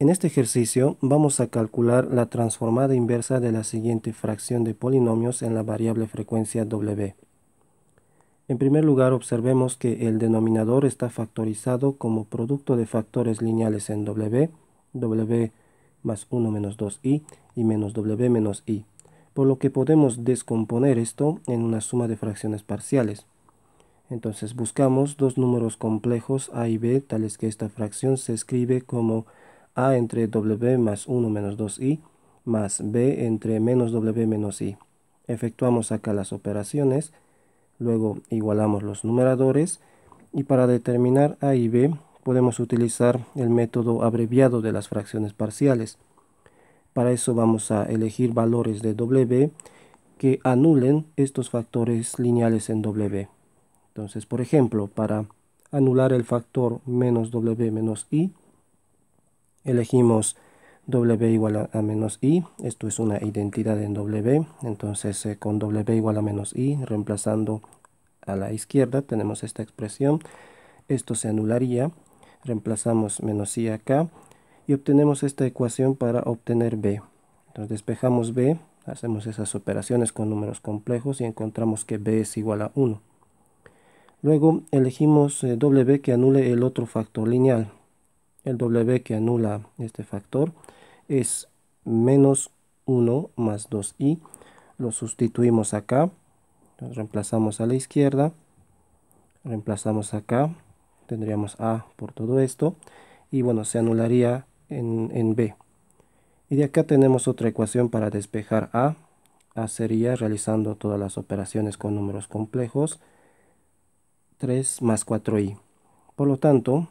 En este ejercicio vamos a calcular la transformada inversa de la siguiente fracción de polinomios en la variable frecuencia W. En primer lugar, observemos que el denominador está factorizado como producto de factores lineales en W más 1 menos 2i y menos W menos i, por lo que podemos descomponer esto en una suma de fracciones parciales. Entonces buscamos dos números complejos a y b, tales que esta fracción se escribe como a entre w más 1 menos 2i más b entre menos w menos i. Efectuamos acá las operaciones, luego igualamos los numeradores y para determinar a y b podemos utilizar el método abreviado de las fracciones parciales. Para eso vamos a elegir valores de w que anulen estos factores lineales en w. Entonces, por ejemplo, para anular el factor menos w menos i, elegimos w igual a menos i. Esto es una identidad en w. Entonces, con w igual a menos i, reemplazando a la izquierda, tenemos esta expresión. Esto se anularía. Reemplazamos menos i acá y obtenemos esta ecuación para obtener b. Entonces, despejamos b, hacemos esas operaciones con números complejos y encontramos que b es igual a 1. Luego elegimos w que anule el otro factor lineal. El w que anula este factor es menos 1 más 2i. Lo sustituimos acá. Entonces, reemplazamos a la izquierda. Reemplazamos acá. Tendríamos a por todo esto. Y bueno, se anularía en b. Y de acá tenemos otra ecuación para despejar a. A sería, realizando todas las operaciones con números complejos, 3 más 4i. Por lo tanto,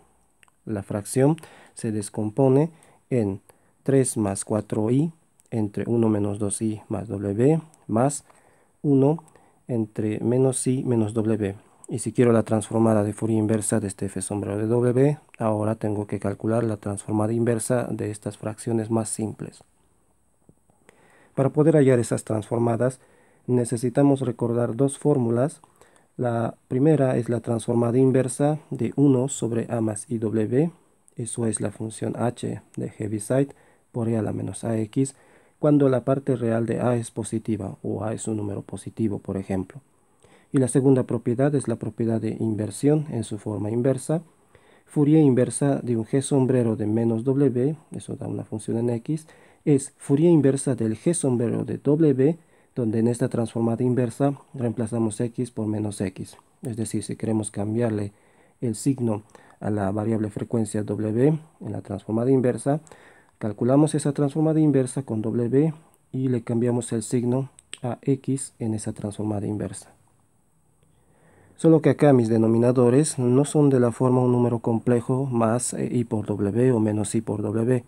la fracción se descompone en 3 más 4i entre 1 menos 2i más w más 1 entre menos i menos w. Y si quiero la transformada de Fourier inversa de este f sombrero de w, ahora tengo que calcular la transformada inversa de estas fracciones más simples. Para poder hallar esas transformadas, necesitamos recordar dos fórmulas. La primera es la transformada inversa de 1 sobre a más iw. Eso es la función h de Heaviside por e a la menos ax, cuando la parte real de a es positiva o a es un número positivo, por ejemplo. Y la segunda propiedad es la propiedad de inversión en su forma inversa. Fourier inversa de un g sombrero de menos w, eso da una función en x, es Fourier inversa del g sombrero de w, donde en esta transformada inversa reemplazamos x por menos x. Es decir, si queremos cambiarle el signo a la variable frecuencia w en la transformada inversa, calculamos esa transformada inversa con w y le cambiamos el signo a x en esa transformada inversa. Solo que acá mis denominadores no son de la forma un número complejo más i por w o menos i por w.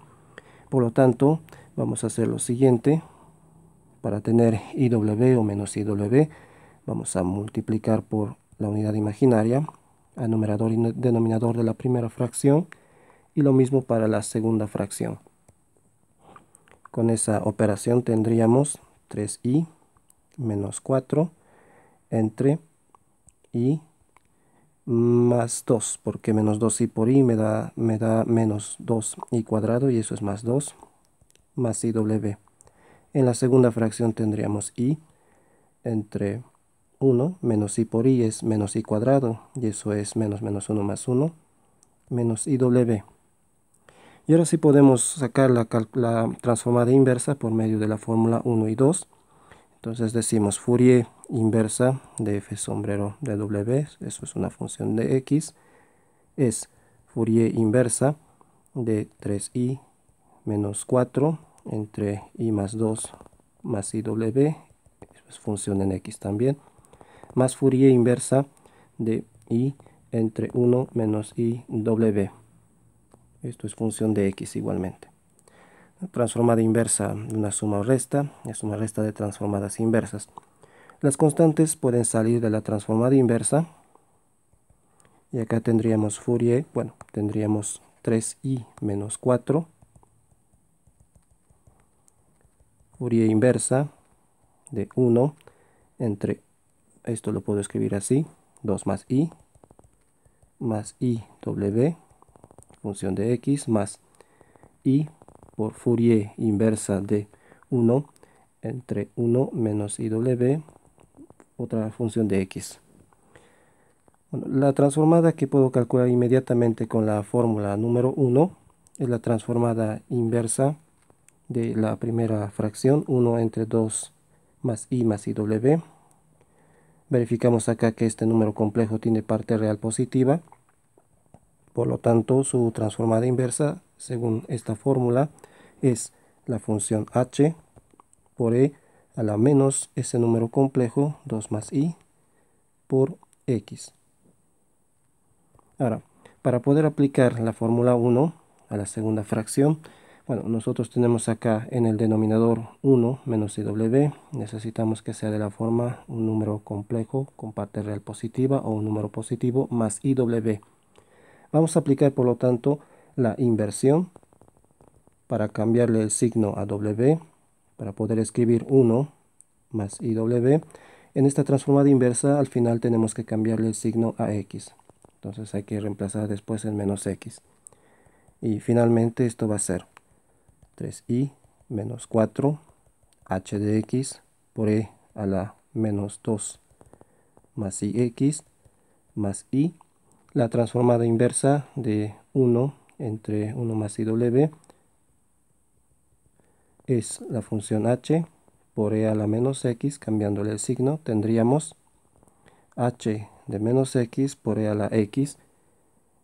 Por lo tanto, vamos a hacer lo siguiente. Para tener iw o menos iw, vamos a multiplicar por la unidad imaginaria al numerador y denominador de la primera fracción, y lo mismo para la segunda fracción. Con esa operación tendríamos 3i menos 4 entre i más 2, porque menos 2i por i me da menos 2i cuadrado, y eso es más 2, más iw. En la segunda fracción tendríamos i entre 1, menos i por i es menos i cuadrado, y eso es menos 1 más 1, menos iw. Y ahora sí podemos sacar la transformada inversa por medio de la fórmula 1 y 2. Entonces decimos Fourier inversa de f sombrero de w, eso es una función de x, es Fourier inversa de 3i menos 4 entre i más 2 más iw, eso es función en x también, más Fourier inversa de i entre 1 menos iw. Esto es función de x igualmente. Transformada inversa de una suma o resta es una resta de transformadas inversas. Las constantes pueden salir de la transformada inversa. Y acá tendríamos Fourier, bueno, tendríamos 3i menos 4. Fourier inversa de 1 entre, esto lo puedo escribir así, 2 más iw, función de x, más i por Fourier inversa de 1 entre 1 menos iw, otra función de x. Bueno, la transformada que puedo calcular inmediatamente con la fórmula número 1 es la transformada inversa de la primera fracción, 1 entre 2 más i más iw. Verificamos acá que este número complejo tiene parte real positiva. Por lo tanto, su transformada inversa, según esta fórmula, es la función h por e a la menos ese número complejo, 2 más i, por x. Ahora, para poder aplicar la fórmula 1 a la segunda fracción, bueno, nosotros tenemos acá en el denominador 1 menos iw, necesitamos que sea de la forma un número complejo con parte real positiva o un número positivo más iw. Vamos a aplicar, por lo tanto, la inversión para cambiarle el signo a w, para poder escribir 1 más iw. En esta transformada inversa, al final tenemos que cambiarle el signo a x. Entonces hay que reemplazar después el menos x. Y finalmente esto va a ser 3i menos 4 h de x por e a la menos 2 más ix más i. La transformada inversa de 1 entre 1 más iw es la función h por e a la menos x, cambiándole el signo, tendríamos h de menos x por e a la x,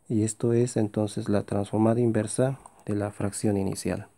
y esto es entonces la transformada inversa de la fracción inicial.